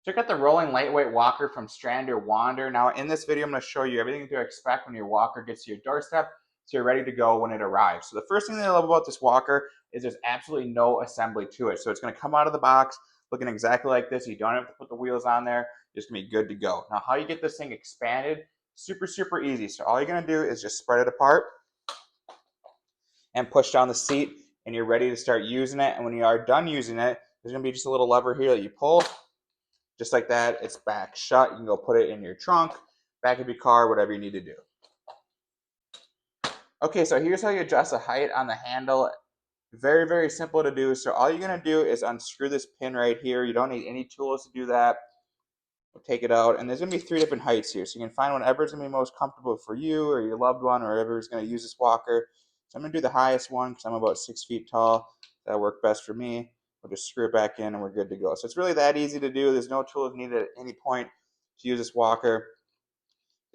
Check out the rolling lightweight walker from Strander Wander. Now in this video, I'm going to show you everything to expect when your walker gets to your doorstep so you're ready to go when it arrives. So the first thing that I love about this walker is there's absolutely no assembly to it. So it's going to come out of the box looking exactly like this. You don't have to put the wheels on there. It's going to be good to go. Now how you get this thing expanded, super easy. So all you're going to do is just spread it apart and push down the seat and you're ready to start using it. And when you are done using it, there's going to be just a little lever here that you pull. Just like that, it's back shut. You can go put it in your trunk, back of your car, whatever you need to do. Okay, so here's how you adjust the height on the handle. Very simple to do. So all you're gonna do is unscrew this pin right here. You don't need any tools to do that. We'll take it out, and there's gonna be 3 different heights here. So you can find whatever's gonna be most comfortable for you or your loved one or whoever's gonna use this walker. So I'm gonna do the highest one because I'm about 6 feet tall. That'll work best for me. We'll just screw it back in and we're good to go. So it's really that easy to do. There's no tools needed at any point to use this walker.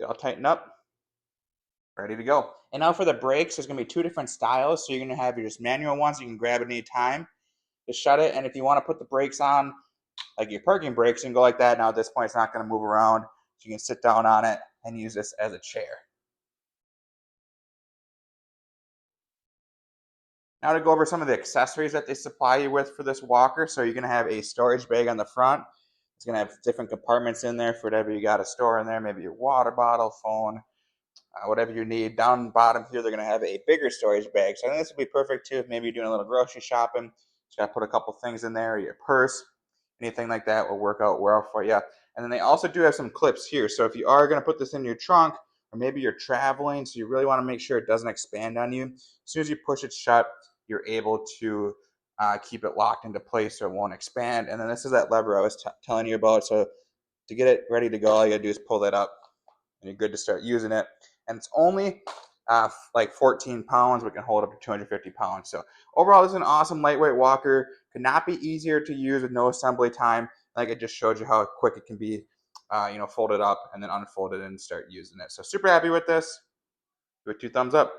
I'll tighten up, ready to go. And now for the brakes, there's gonna be 2 different styles. So you're gonna have your just manual ones you can grab at any time to shut it. And if you wanna put the brakes on, like your parking brakes, and go like that. Now at this point, it's not gonna move around. So you can sit down on it and use this as a chair. Now to go over some of the accessories that they supply you with for this walker. So you're gonna have a storage bag on the front. It's gonna have different compartments in there for whatever you gotta store in there, maybe your water bottle, phone, whatever you need. Down bottom here, they're gonna have a bigger storage bag. So I think this would be perfect too if maybe you're doing a little grocery shopping. Just gotta put a couple things in there, your purse, anything like that will work out well for you. And then they also do have some clips here. So if you are gonna put this in your trunk, or maybe you're traveling, so you really wanna make sure it doesn't expand on you. As soon as you push it shut, you're able to keep it locked into place so it won't expand. And then this is that lever I was telling you about. So to get it ready to go, all you gotta do is pull that up and you're good to start using it. And it's only like 14 pounds, but can hold up to 250 pounds. So overall, this is an awesome lightweight walker. Could not be easier to use with no assembly time. Like I just showed you how quick it can be, fold it up and then unfold it and start using it. So super happy with this. Give it 2 thumbs up.